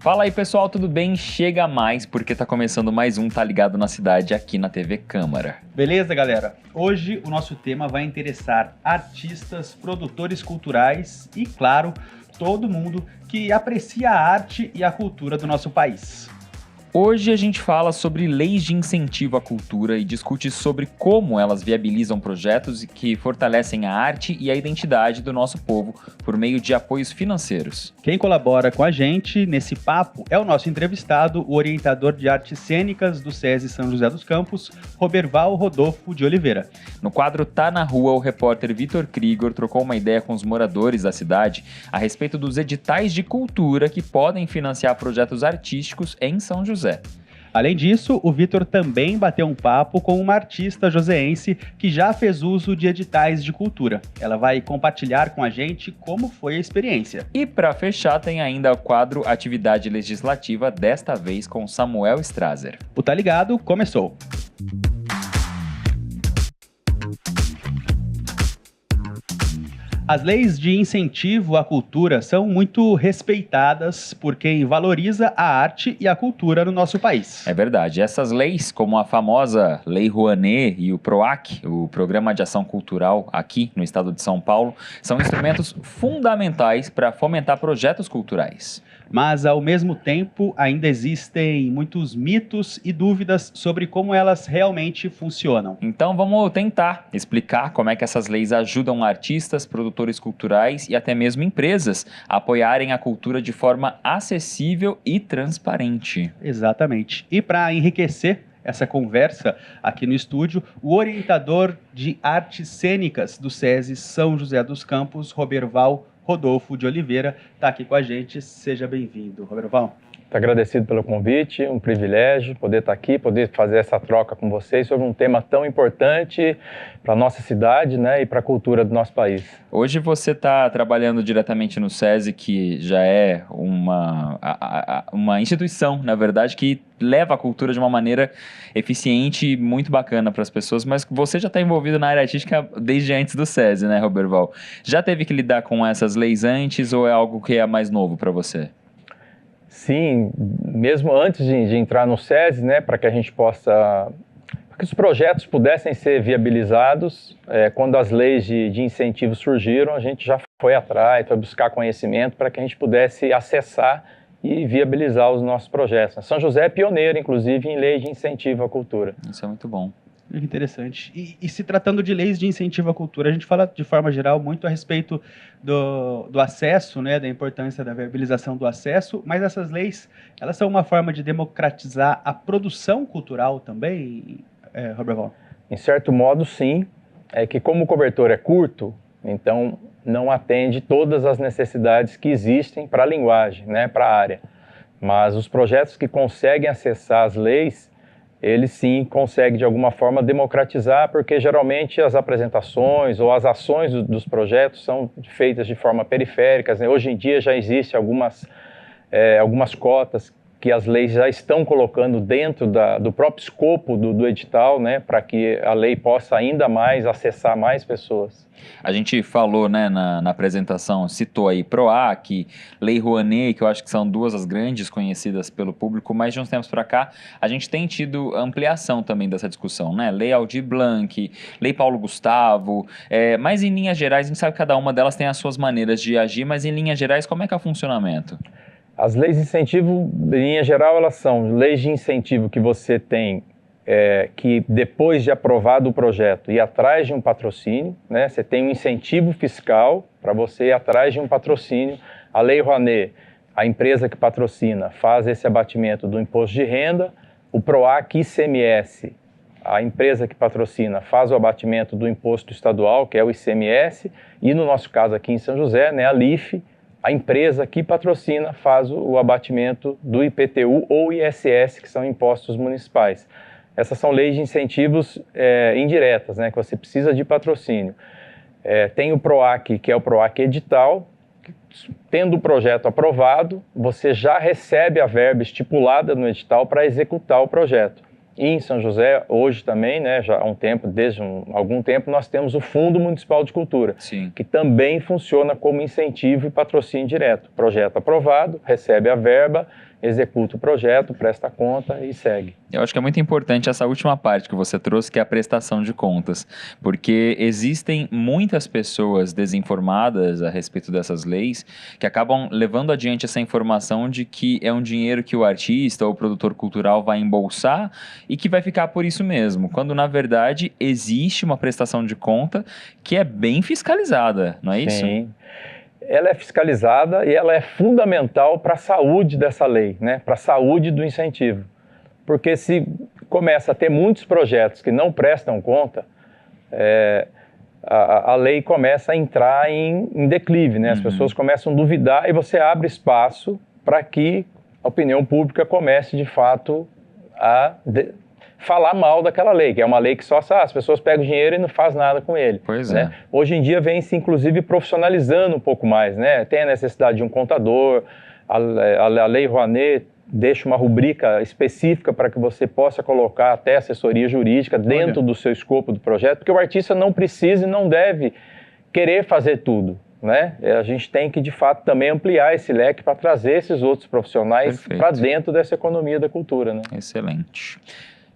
Fala aí pessoal, tudo bem? Chega mais porque tá começando mais um Tá Ligado na Cidade aqui na TV Câmara. Beleza, galera? Hoje o nosso tema vai interessar artistas, produtores culturais e, claro, todo mundo que aprecia a arte e a cultura do nosso país. Hoje a gente fala sobre leis de incentivo à cultura e discute sobre como elas viabilizam projetos que fortalecem a arte e a identidade do nosso povo por meio de apoios financeiros. Quem colabora com a gente nesse papo é o nosso entrevistado, o orientador de artes cênicas do SESI São José dos Campos, Roberval Rodolfo de Oliveira. No quadro Tá na Rua, o repórter Vitor Krigor trocou uma ideia com os moradores da cidade a respeito dos editais de cultura que podem financiar projetos artísticos em São José. Além disso, o Vitor também bateu um papo com uma artista joseense que já fez uso de editais de cultura. Ela vai compartilhar com a gente como foi a experiência. E para fechar, tem ainda o quadro Atividade Legislativa, desta vez com Samuel Strasser. O Tá Ligado começou! As leis de incentivo à cultura são muito respeitadas por quem valoriza a arte e a cultura no nosso país. É verdade. Essas leis, como a famosa Lei Rouanet e o PROAC, o Programa de Ação Cultural aqui no estado de São Paulo, são instrumentos fundamentais para fomentar projetos culturais. Mas, ao mesmo tempo, ainda existem muitos mitos e dúvidas sobre como elas realmente funcionam. Então vamos tentar explicar como é que essas leis ajudam artistas, produtores culturais e até mesmo empresas a apoiarem a cultura de forma acessível e transparente. Exatamente. E para enriquecer essa conversa aqui no estúdio, o orientador de artes cênicas do SESI São José dos Campos, Roberval Rodolfo de Oliveira, está aqui com a gente. Seja bem-vindo, Roberval. Muito agradecido pelo convite, um privilégio poder estar aqui, poder fazer essa troca com vocês sobre um tema tão importante para a nossa cidade, né, e para a cultura do nosso país. Hoje você está trabalhando diretamente no SESI, que já é uma instituição, na verdade, que leva a cultura de uma maneira eficiente e muito bacana para as pessoas, mas você já está envolvido na área artística desde antes do SESI, né, Roberval? Já teve que lidar com essas leis antes ou é algo que é mais novo para você? Sim, mesmo antes de entrar no SESI, né, para que a gente possa, para que os projetos pudessem ser viabilizados, quando as leis de incentivo surgiram, a gente já foi atrás, foi buscar conhecimento para que a gente pudesse acessar e viabilizar os nossos projetos. São José é pioneiro, inclusive, em lei de incentivo à cultura. Isso é muito bom. Interessante. E se tratando de leis de incentivo à cultura, a gente fala de forma geral muito a respeito do acesso, né, da importância da viabilização do acesso, mas essas leis, elas são uma forma de democratizar a produção cultural também, Roberval? Em certo modo, sim. É que como o cobertor é curto, então não atende todas as necessidades que existem para a linguagem, né, para a área. Mas os projetos que conseguem acessar as leis, eles sim conseguem de alguma forma democratizar, porque geralmente as apresentações ou as ações dos projetos são feitas de forma periférica, né? Hoje em dia já existem algumas cotas que as leis já estão colocando dentro do próprio escopo do edital, né, para que a lei possa ainda mais acessar mais pessoas. A gente falou, né, na apresentação, citou aí PROAC, Lei Rouanet, que eu acho que são duas as grandes conhecidas pelo público, mas de uns tempos para cá a gente tem tido ampliação também dessa discussão, né? Lei Aldir Blanc, Lei Paulo Gustavo, mas em linhas gerais a gente sabe que cada uma delas tem as suas maneiras de agir, mas em linhas gerais como é que é o funcionamento? As leis de incentivo, em linha geral, elas são leis de incentivo que você tem que depois de aprovado o projeto ir atrás de um patrocínio, né? Você tem um incentivo fiscal para você ir atrás de um patrocínio. A Lei Rouanet, a empresa que patrocina faz esse abatimento do imposto de renda. O PROAC ICMS, a empresa que patrocina faz o abatimento do imposto estadual, que é o ICMS, e no nosso caso aqui em São José, né, a LIFE, a empresa que patrocina faz o abatimento do IPTU ou ISS, que são impostos municipais. Essas são leis de incentivos indiretas, né, que você precisa de patrocínio. Tem o PROAC, que é o PROAC edital. Tendo o projeto aprovado, você já recebe a verba estipulada no edital para executar o projeto. E em São José, hoje também, né, já há um tempo, desde algum tempo, nós temos o Fundo Municipal de Cultura, Sim. que também funciona como incentivo e patrocínio direto. Projeto aprovado, recebe a verba executa o projeto, presta conta e segue. Eu acho que é muito importante essa última parte que você trouxe, que é a prestação de contas, porque existem muitas pessoas desinformadas a respeito dessas leis que acabam levando adiante essa informação de que é um dinheiro que o artista ou o produtor cultural vai embolsar e que vai ficar por isso mesmo, quando na verdade existe uma prestação de conta que é bem fiscalizada, não é isso? Sim. Ela é fiscalizada e ela é fundamental para a saúde dessa lei, né? Para a saúde do incentivo. Porque se começa a ter muitos projetos que não prestam conta, a lei começa a entrar em declive, né? As pessoas começam a duvidar e você abre espaço para que a opinião pública comece, de fato, a falar mal daquela lei, que é uma lei que só as pessoas pegam dinheiro e não faz nada com ele. Pois né? é. Hoje em dia vem se, inclusive, profissionalizando um pouco mais, né? Tem a necessidade de um contador, a Lei Rouanet deixa uma rubrica específica para que você possa colocar até assessoria jurídica dentro do seu escopo do projeto, porque o artista não precisa e não deve querer fazer tudo, né? A gente tem que, de fato, também ampliar esse leque para trazer esses outros profissionais para dentro dessa economia da cultura, né? Excelente.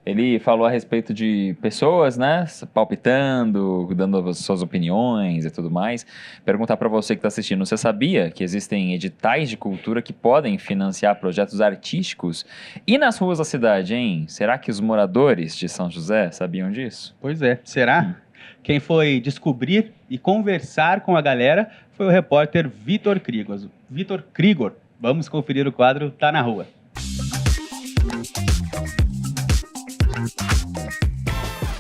Ele falou a respeito de pessoas, né, palpitando, dando as suas opiniões e tudo mais. Perguntar para você que está assistindo, você sabia que existem editais de cultura que podem financiar projetos artísticos? E nas ruas da cidade, hein? Será que os moradores de São José sabiam disso? Pois é, será? Quem foi descobrir e conversar com a galera foi o repórter Vitor Krigor. Vitor Krigor, vamos conferir o quadro Tá na Rua.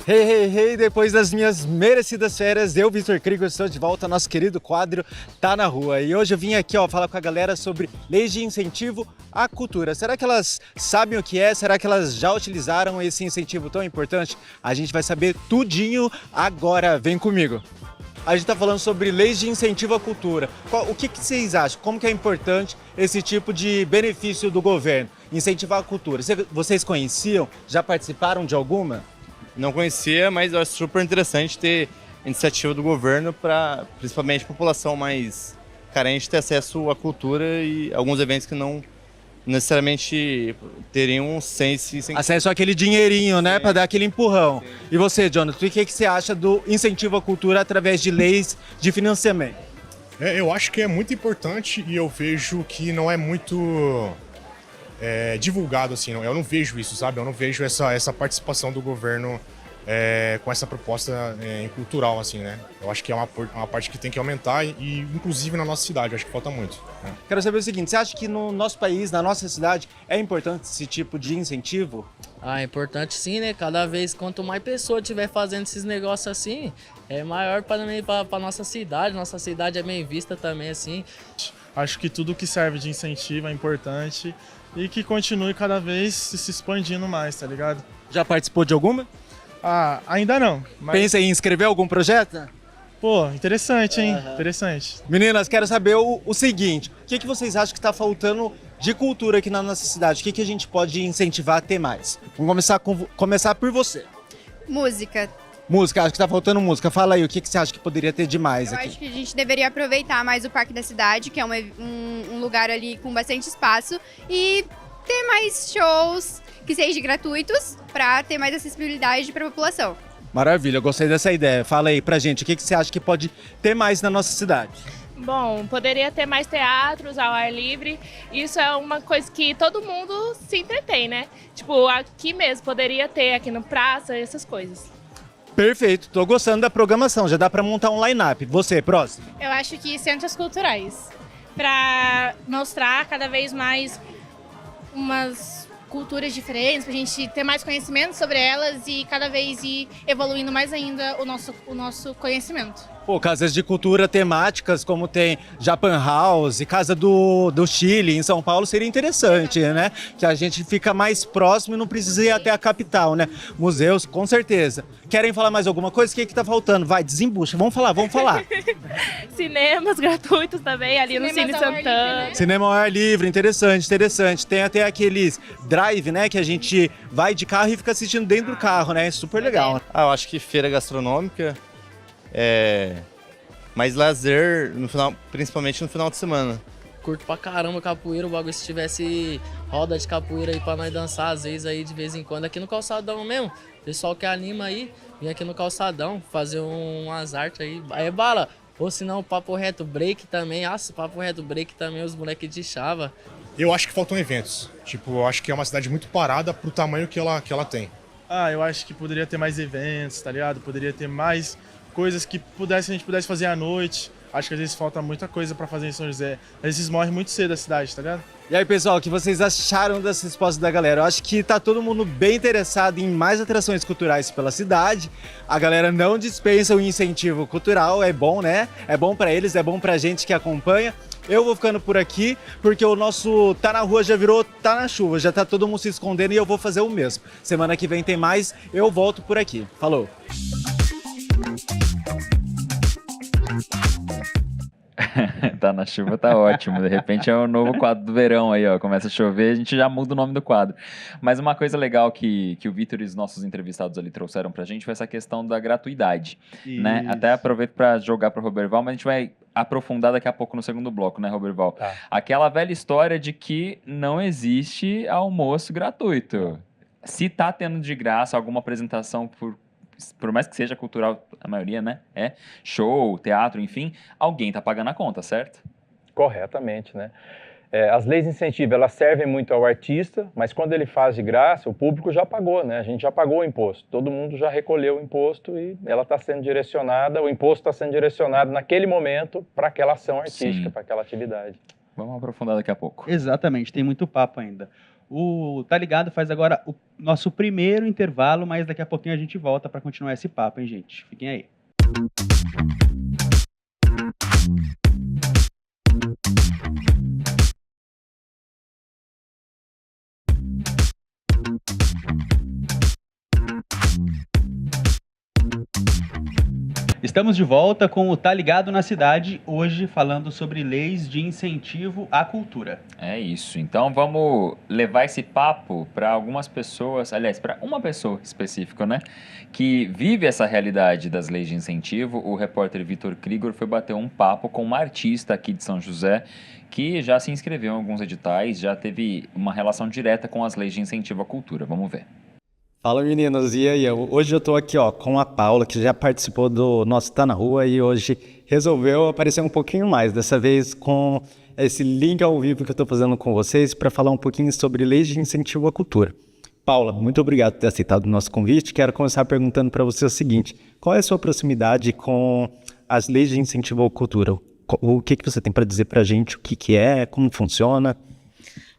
Hey, depois das minhas merecidas férias, eu, Vitor Krigor, estou de volta ao nosso querido quadro Tá na Rua. E hoje eu vim aqui falar com a galera sobre leis de incentivo à cultura. Será que elas sabem o que é? Será que elas já utilizaram esse incentivo tão importante? A gente vai saber tudinho agora. Vem comigo. A gente está falando sobre leis de incentivo à cultura. O que vocês acham? Como que é importante esse tipo de benefício do governo? Incentivar a cultura. Vocês conheciam? Já participaram de alguma? Não conhecia, mas eu acho super interessante ter iniciativa do governo para, principalmente, a população mais carente ter acesso à cultura e alguns eventos que não necessariamente teriam sem acesso àquele dinheirinho, né, para dar aquele empurrão. Sim. E você, Jonathan, o que você acha do incentivo à cultura através de leis de financiamento? Eu acho que é muito importante e eu vejo que não é muito divulgado assim, eu não vejo isso, sabe? Eu não vejo essa participação do governo com essa proposta cultural, assim, né? Eu acho que é uma parte que tem que aumentar e inclusive na nossa cidade, eu acho que falta muito. Né? Quero saber o seguinte, você acha que no nosso país, na nossa cidade, é importante esse tipo de incentivo? É importante sim, né? Cada vez, quanto mais pessoa estiver fazendo esses negócios assim, é maior para nossa cidade. Nossa cidade é bem vista também, assim. Acho que tudo que serve de incentivo é importante e que continue cada vez se expandindo mais, tá ligado? Já participou de alguma? Ainda não. Mas... Pensa em inscrever algum projeto? Pô, interessante, hein? Interessante. Meninas, quero saber o seguinte, o que vocês acham que está faltando de cultura aqui na nossa cidade? O que a gente pode incentivar a ter mais? Vamos começar por você. Música. Música, acho que tá faltando música. Fala aí, o que você acha que poderia ter de mais aqui? Eu acho que a gente deveria aproveitar mais o Parque da Cidade, que é um lugar ali com bastante espaço, e ter mais shows que sejam gratuitos para ter mais acessibilidade para a população. Maravilha, eu gostei dessa ideia. Fala aí pra gente, o que você acha que pode ter mais na nossa cidade? Bom, poderia ter mais teatros ao ar livre. Isso é uma coisa que todo mundo se entretém, né? Tipo, aqui mesmo, poderia ter aqui no Praça, essas coisas. Perfeito, tô gostando da programação, já dá para montar um line-up. Você, próximo? Eu acho que centros culturais, para mostrar cada vez mais umas culturas diferentes, pra gente ter mais conhecimento sobre elas e cada vez ir evoluindo mais ainda o nosso conhecimento. Pô, casas de cultura temáticas, como tem Japan House, Casa do Chile, em São Paulo, seria interessante, né? Que a gente fica mais próximo e não precisa ir até a capital, né? Museus, com certeza. Querem falar mais alguma coisa? O que tá faltando? Vai, desembucha. Vamos falar. Cinemas gratuitos também, ali no Cine Santana. Livre, né? Cinema ao ar livre, interessante. Tem até aqueles drive, né? Que a gente vai de carro e fica assistindo dentro do carro, né? É super legal. Eu acho que feira gastronômica... mais lazer, principalmente no final de semana. curto pra caramba capoeira, o bagulho se tivesse roda de capoeira aí pra nós dançar, às vezes aí de vez em quando, aqui no calçadão mesmo. Pessoal que anima aí, vem aqui no calçadão, fazer umas artes aí, aí é bala. Ou se não, Papo Reto Break também, Papo Reto Break também, os moleques de chava. Eu acho que faltam eventos. Tipo, eu acho que é uma cidade muito parada pro tamanho que ela tem. Eu acho que poderia ter mais eventos, tá ligado? Poderia ter mais coisas que a gente pudesse fazer à noite. Acho que às vezes falta muita coisa pra fazer em São José. Às vezes morre muito cedo a cidade, tá ligado? E aí, pessoal, o que vocês acharam das respostas da galera? Eu acho que tá todo mundo bem interessado em mais atrações culturais pela cidade. A galera não dispensa o incentivo cultural, é bom, né? É bom pra eles, é bom pra gente que acompanha. Eu vou ficando por aqui, porque o nosso Tá na Rua já virou Tá na Chuva, já tá todo mundo se escondendo e eu vou fazer o mesmo. Semana que vem tem mais, eu volto por aqui. Falou! Tá na chuva, tá ótimo. De repente é o novo quadro do verão aí, ó. Começa a chover, a gente já muda o nome do quadro. Mas uma coisa legal que o Vitor e os nossos entrevistados ali trouxeram pra gente foi essa questão da gratuidade, né? Até aproveito pra jogar pro Roberval, mas a gente vai aprofundar daqui a pouco no segundo bloco, né, Roberval? Tá. Aquela velha história de que não existe almoço gratuito. Se tá tendo de graça alguma apresentação por mais que seja cultural, a maioria, né? É show, teatro, enfim, alguém tá pagando a conta, certo? Corretamente, né? As leis de incentivo, elas servem muito ao artista, mas quando ele faz de graça, o público já pagou, né? A gente já pagou o imposto, todo mundo já recolheu o imposto e ela está sendo direcionada, o imposto está sendo direcionado naquele momento para aquela ação artística, para aquela atividade. Vamos aprofundar daqui a pouco. Exatamente, tem muito papo ainda. O Tá Ligado faz agora o nosso primeiro intervalo, mas daqui a pouquinho a gente volta para continuar esse papo, hein, gente? Fiquem aí. Estamos de volta com o Tá Ligado na Cidade, hoje falando sobre leis de incentivo à cultura. É isso, então vamos levar esse papo para algumas pessoas, aliás, para uma pessoa específica, né, que vive essa realidade das leis de incentivo. O repórter Vitor Krigor foi bater um papo com uma artista aqui de São José, que já se inscreveu em alguns editais, já teve uma relação direta com as leis de incentivo à cultura. Vamos ver. Fala, meninos, e aí? Hoje eu tô aqui com a Paula, que já participou do nosso Tá na Rua e hoje resolveu aparecer um pouquinho mais, dessa vez com esse link ao vivo que eu tô fazendo com vocês para falar um pouquinho sobre leis de incentivo à cultura. Paula, muito obrigado por ter aceitado o nosso convite. Quero começar perguntando para você o seguinte: qual é a sua proximidade com as leis de incentivo à cultura? O que você tem para dizer para a gente, o que é, como funciona?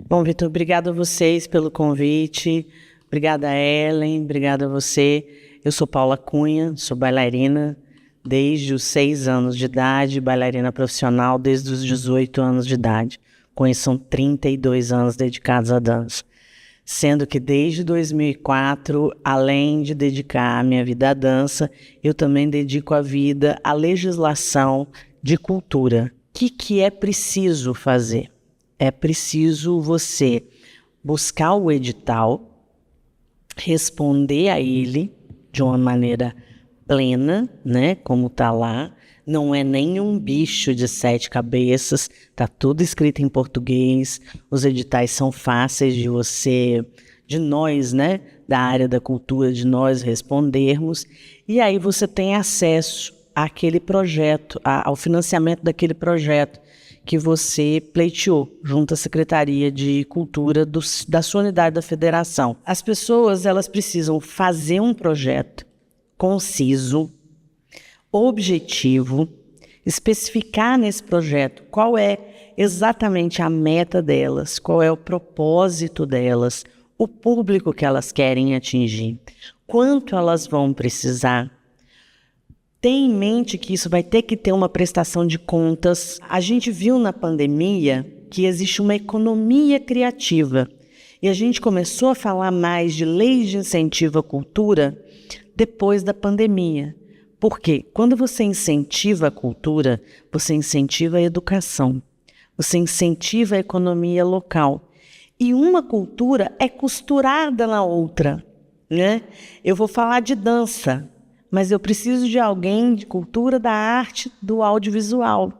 Bom, Vitor, obrigado a vocês pelo convite. Obrigada, Ellen. Obrigada a você. Eu sou Paula Cunha, sou bailarina desde os 6 anos de idade, bailarina profissional desde os 18 anos de idade. Com isso, são 32 anos dedicados à dança. Sendo que desde 2004, além de dedicar a minha vida à dança, eu também dedico a vida à legislação de cultura. O que é preciso fazer? É preciso você buscar o edital, responder a ele de uma maneira plena, né, como está lá. Não é nenhum bicho de 7 cabeças, está tudo escrito em português, os editais são fáceis de nós, né, da área da cultura, de nós respondermos, e aí você tem acesso àquele projeto, ao financiamento daquele projeto que você pleiteou junto à Secretaria de Cultura da sua unidade da federação. As pessoas, elas precisam fazer um projeto conciso, objetivo, especificar nesse projeto qual é exatamente a meta delas, qual é o propósito delas, o público que elas querem atingir, quanto elas vão precisar. Tenha em mente que isso vai ter que ter uma prestação de contas. A gente viu na pandemia que existe uma economia criativa e a gente começou a falar mais de leis de incentivo à cultura depois da pandemia. Por quê? Quando você incentiva a cultura, você incentiva a educação, você incentiva a economia local. E uma cultura é costurada na outra, né? Eu vou falar de dança, mas eu preciso de alguém de cultura da arte, do audiovisual.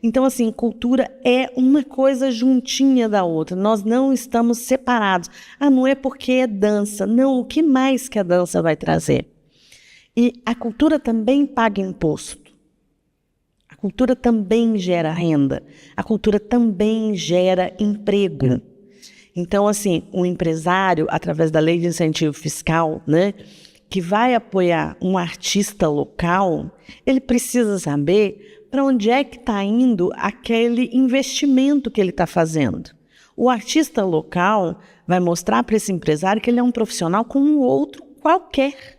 Então, assim, cultura é uma coisa juntinha da outra. Nós não estamos separados. Ah, não é porque é dança. Não, o que mais que a dança vai trazer? E a cultura também paga imposto. A cultura também gera renda. A cultura também gera emprego. Então, assim, o empresário, através da lei de incentivo fiscal, né, que vai apoiar um artista local, ele precisa saber para onde é que está indo aquele investimento que ele está fazendo. O artista local vai mostrar para esse empresário que ele é um profissional como um outro qualquer,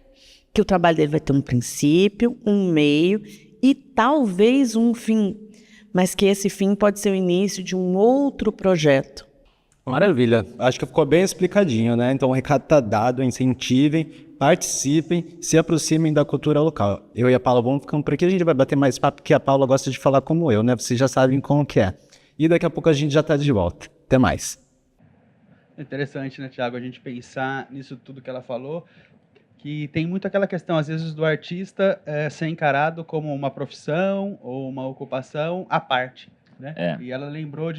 que o trabalho dele vai ter um princípio, um meio e talvez um fim, mas que esse fim pode ser o início de um outro projeto. Maravilha, acho que ficou bem explicadinho, né? Então o recado está dado, incentivem, participem, se aproximem da cultura local. Eu e a Paula vamos ficando por aqui, a gente vai bater mais papo, porque a Paula gosta de falar como eu, né? Vocês já sabem como que é. E daqui a pouco a gente já está de volta. Até mais. Interessante, né, Thiago, a gente pensar nisso tudo que ela falou, que tem muito aquela questão, às vezes, do artista ser encarado como uma profissão ou uma ocupação à parte. Né? E ela lembrou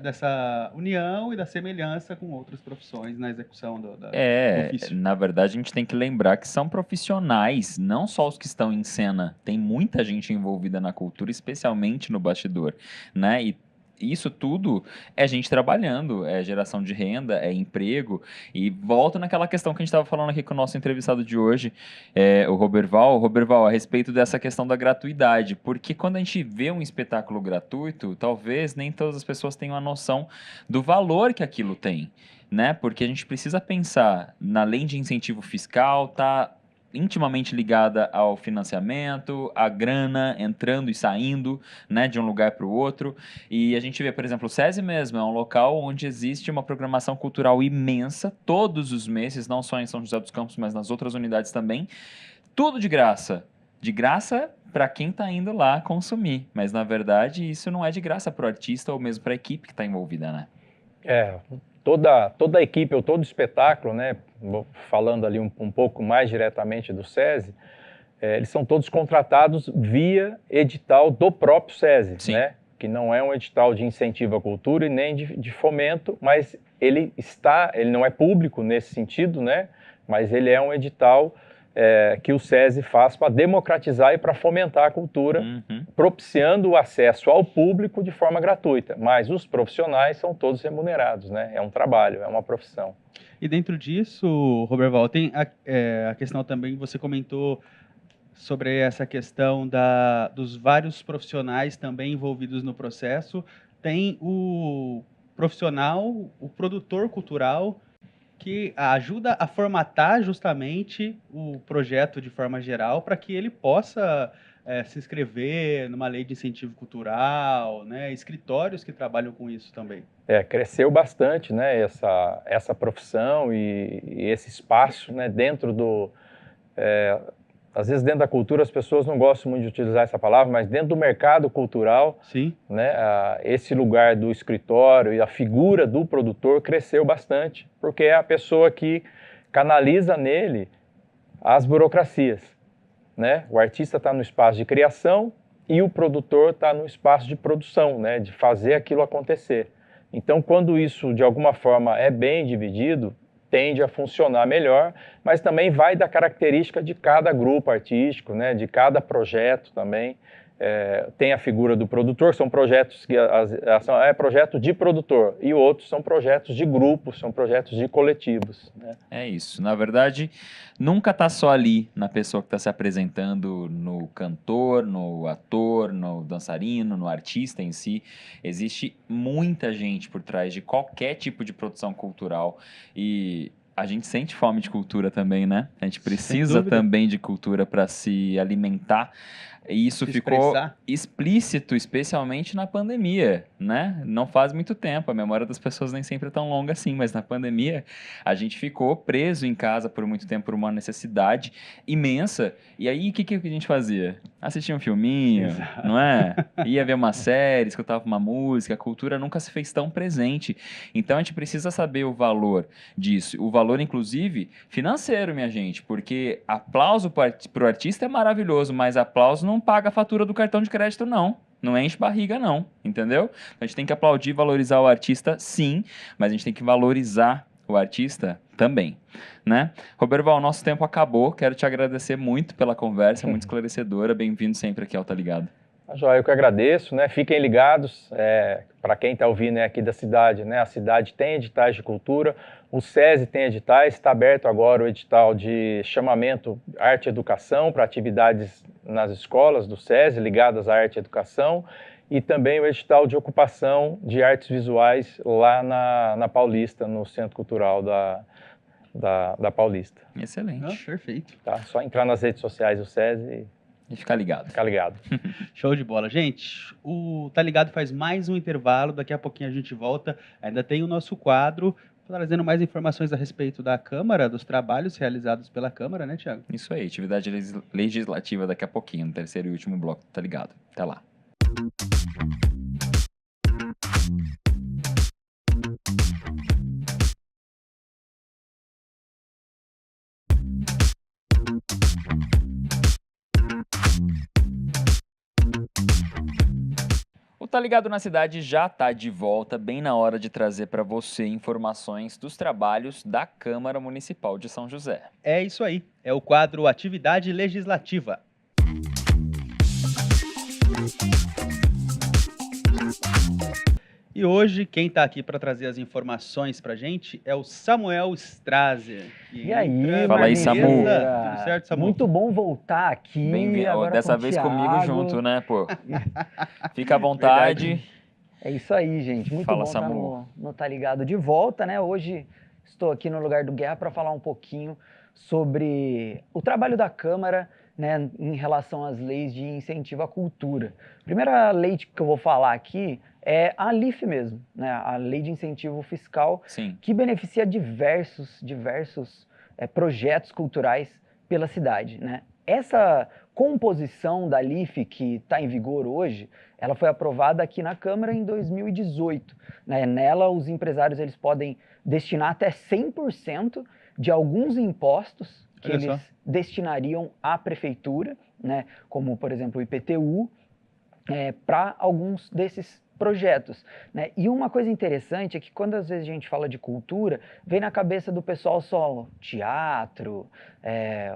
dessa união e da semelhança com outras profissões na execução do ofício. Na verdade, a gente tem que lembrar que são profissionais, não só os que estão em cena. Tem muita gente envolvida na cultura, especialmente no bastidor, né? E isso tudo é gente trabalhando, é geração de renda, é emprego. E volto naquela questão que a gente estava falando aqui com o nosso entrevistado de hoje, o Roberval, a respeito dessa questão da gratuidade. Porque quando a gente vê um espetáculo gratuito, talvez nem todas as pessoas tenham a noção do valor que aquilo tem, né? Porque a gente precisa pensar na lei de incentivo fiscal, tá intimamente ligada ao financiamento, à grana entrando e saindo, né, de um lugar para o outro. E a gente vê, por exemplo, o SESI mesmo é um local onde existe uma programação cultural imensa, todos os meses, não só em São José dos Campos, mas nas outras unidades também. Tudo de graça. De graça para quem está indo lá consumir. Mas, na verdade, isso não é de graça para o artista ou mesmo para a equipe que está envolvida, né? Toda a equipe ou todo espetáculo, né, falando ali um pouco mais diretamente do SESI, eles são todos contratados via edital do próprio SESI, né, que não é um edital de incentivo à cultura e nem de fomento, mas ele não é público nesse sentido, né, mas ele é um edital que o SESI faz para democratizar e para fomentar a cultura, propiciando o acesso ao público de forma gratuita. Mas os profissionais são todos remunerados, né? É um trabalho, é uma profissão. E dentro disso, Roberval, tem a questão também, você comentou sobre essa questão dos vários profissionais também envolvidos no processo. Tem o profissional, o produtor cultural, que ajuda a formatar justamente o projeto de forma geral para que ele possa se inscrever numa lei de incentivo cultural, né? Escritórios que trabalham com isso também. Cresceu bastante, né, essa profissão e esse espaço, né, dentro do... às vezes dentro da cultura as pessoas não gostam muito de utilizar essa palavra, mas dentro do mercado cultural, né, esse lugar do escritório e a figura do produtor cresceu bastante, porque é a pessoa que canaliza nele as burocracias, né? O artista está no espaço de criação e o produtor está no espaço de produção, né, de fazer aquilo acontecer. Então, quando isso de alguma forma é bem dividido, tende a funcionar melhor, mas também vai da característica de cada grupo artístico, né, de cada projeto também. Tem a figura do produtor, são projetos que é projeto de produtor, e outros são projetos de grupos, são projetos de coletivos, né? É isso. Na verdade, nunca está só ali na pessoa que está se apresentando, no cantor, no ator, no dançarino, no artista em si. Existe muita gente por trás de qualquer tipo de produção cultural e a gente sente fome de cultura também, né? A gente precisa também de cultura para se alimentar. E isso Se ficou expressar. explícito, especialmente na pandemia, né? Não faz muito tempo, a memória das pessoas nem sempre é tão longa assim, mas na pandemia a gente ficou preso em casa por muito tempo por uma necessidade imensa. E aí, o que a gente fazia? Assistia um filminho, não é? Ia ver uma série, escutava uma música, a cultura nunca se fez tão presente. Então a gente precisa saber o valor disso. O valor, inclusive, financeiro, minha gente, porque aplauso para o artista é maravilhoso, mas aplauso não paga a fatura do cartão de crédito, não. Não enche barriga, não, entendeu? Então, a gente tem que aplaudir e valorizar o artista, sim, mas a gente tem que valorizar o artista também, né? Roberval, o nosso tempo acabou. Quero te agradecer muito pela conversa, muito esclarecedora. Bem-vindo sempre aqui ao Tá Ligado. Joia, eu que agradeço, né? Fiquem ligados, para quem está ouvindo aqui da cidade, né? A cidade tem editais de cultura, o SESI tem editais, está aberto agora o edital de chamamento Arte e Educação para atividades nas escolas do SESI ligadas à arte e educação, e também o edital de ocupação de artes visuais lá na Paulista, no Centro Cultural da Paulista. Excelente. Perfeito. Tá? Só entrar nas redes sociais do SESI e ficar ligado. Ficar ligado. Show de bola. Gente, o Tá Ligado faz mais um intervalo, daqui a pouquinho a gente volta. Ainda tem o nosso quadro, trazendo mais informações a respeito da Câmara, dos trabalhos realizados pela Câmara, né, Thiago? Isso aí, atividade legislativa daqui a pouquinho, no terceiro e último bloco, Tá Ligado? Até lá. O Tá Ligado na Cidade já está de volta, bem na hora de trazer para você informações dos trabalhos da Câmara Municipal de São José. É isso aí, é o quadro Atividade Legislativa. E hoje, quem está aqui para trazer as informações para a gente é o Samuel Strazer. E aí, fala aí, Samu. Tudo certo, Samu? Muito bom voltar aqui. Bem-vindo. Dessa vez comigo junto, né, pô? Fica à vontade. Verdade. É isso aí, gente. Muito Fala, bom estar Samu. no Tá Ligado de volta, né? Hoje estou aqui no lugar do Guerra para falar um pouquinho sobre o trabalho da Câmara, né, em relação às leis de incentivo à cultura. A primeira lei que eu vou falar aqui é a LIF mesmo, né, a Lei de Incentivo Fiscal, Sim. que beneficia diversos projetos culturais pela cidade, né? Essa composição da LIF que está em vigor hoje, ela foi aprovada aqui na Câmara em 2018. Né? Nela, os empresários eles podem destinar até 100% de alguns impostos que eles destinariam à prefeitura, né? Como, por exemplo, o IPTU, para alguns desses projetos, né? E uma coisa interessante é que quando às vezes a gente fala de cultura, vem na cabeça do pessoal só teatro,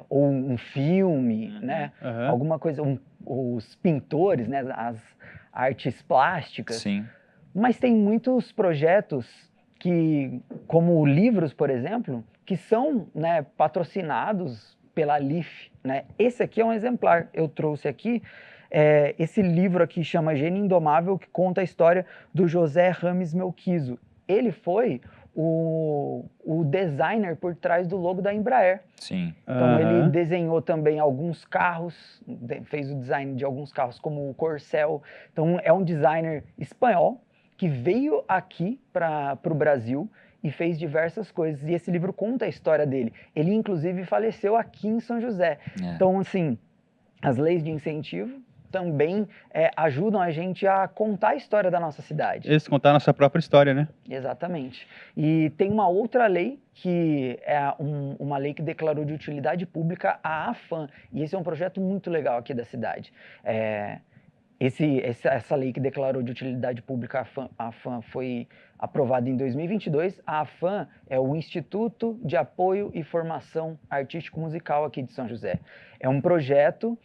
ou um filme, né? Alguma coisa, os pintores, né? As artes plásticas. Sim. Mas tem muitos projetos que, como livros, por exemplo, que são, né, patrocinados pela LIF, né? Esse aqui é um exemplar, eu trouxe aqui. Esse livro aqui chama Gênio Indomável, que conta a história do José Rames Melquizo. Ele foi o designer por trás do logo da Embraer. Sim. Então ele desenhou também alguns carros, fez o design de alguns carros como o Corcel. Então é um designer espanhol que veio aqui para o Brasil e fez diversas coisas. E esse livro conta a história dele. Ele inclusive faleceu aqui em São José. Então assim, as leis de incentivo também ajudam a gente a contar a história da nossa cidade. Eles contar a nossa própria história, né? Exatamente. E tem uma outra lei, que é uma lei que declarou de utilidade pública a AFAM. E esse é um projeto muito legal aqui da cidade. Essa lei que declarou de utilidade pública a AFAM foi aprovada em 2022. A AFAM é o Instituto de Apoio e Formação Artístico Musical aqui de São José. É um projeto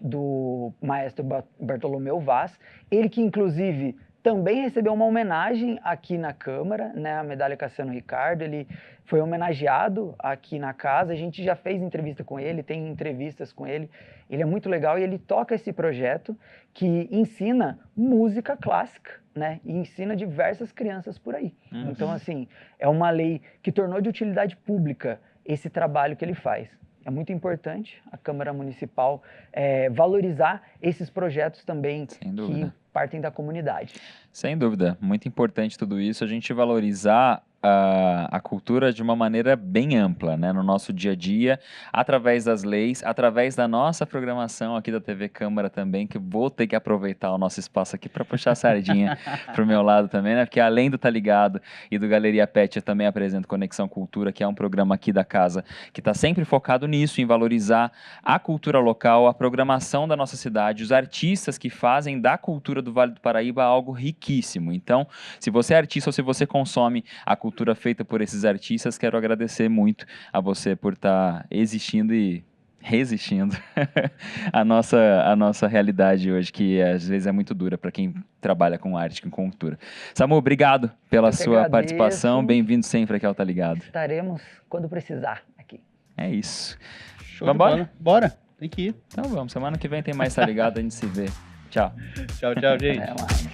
do maestro Bartolomeu Vaz, ele que inclusive também recebeu uma homenagem aqui na Câmara, né, a medalha Cassiano Ricardo. Ele foi homenageado aqui na casa, a gente já fez entrevista com ele, tem entrevistas com ele. Ele é muito legal e ele toca esse projeto que ensina música clássica, né, e ensina diversas crianças por aí. Então, assim, é uma lei que tornou de utilidade pública esse trabalho que ele faz. É muito importante a Câmara Municipal valorizar esses projetos também que partem da comunidade. Sem dúvida, muito importante tudo isso, a gente valorizar a cultura de uma maneira bem ampla, né, no nosso dia a dia, através das leis, através da nossa programação aqui da TV Câmara também, que vou ter que aproveitar o nosso espaço aqui para puxar a sardinha pro meu lado também, né, porque além do Tá Ligado e do Galeria Pet, eu também apresento Conexão Cultura, que é um programa aqui da casa, que está sempre focado nisso, em valorizar a cultura local, a programação da nossa cidade, os artistas que fazem da cultura do Vale do Paraíba algo riquíssimo. Então, se você é artista ou se você consome a cultura feita por esses artistas, quero agradecer muito a você por estar existindo e resistindo a nossa realidade hoje, que às vezes é muito dura para quem trabalha com arte, com cultura. Samu, obrigado pela sua participação, bem-vindo sempre aqui ao Tá Ligado. Estaremos quando precisar aqui. É isso. Show Vamos embora? Bora, tem que ir. Então vamos, semana que vem tem mais Tá Ligado, a gente se vê. Tchau. Tchau, gente. Até mais.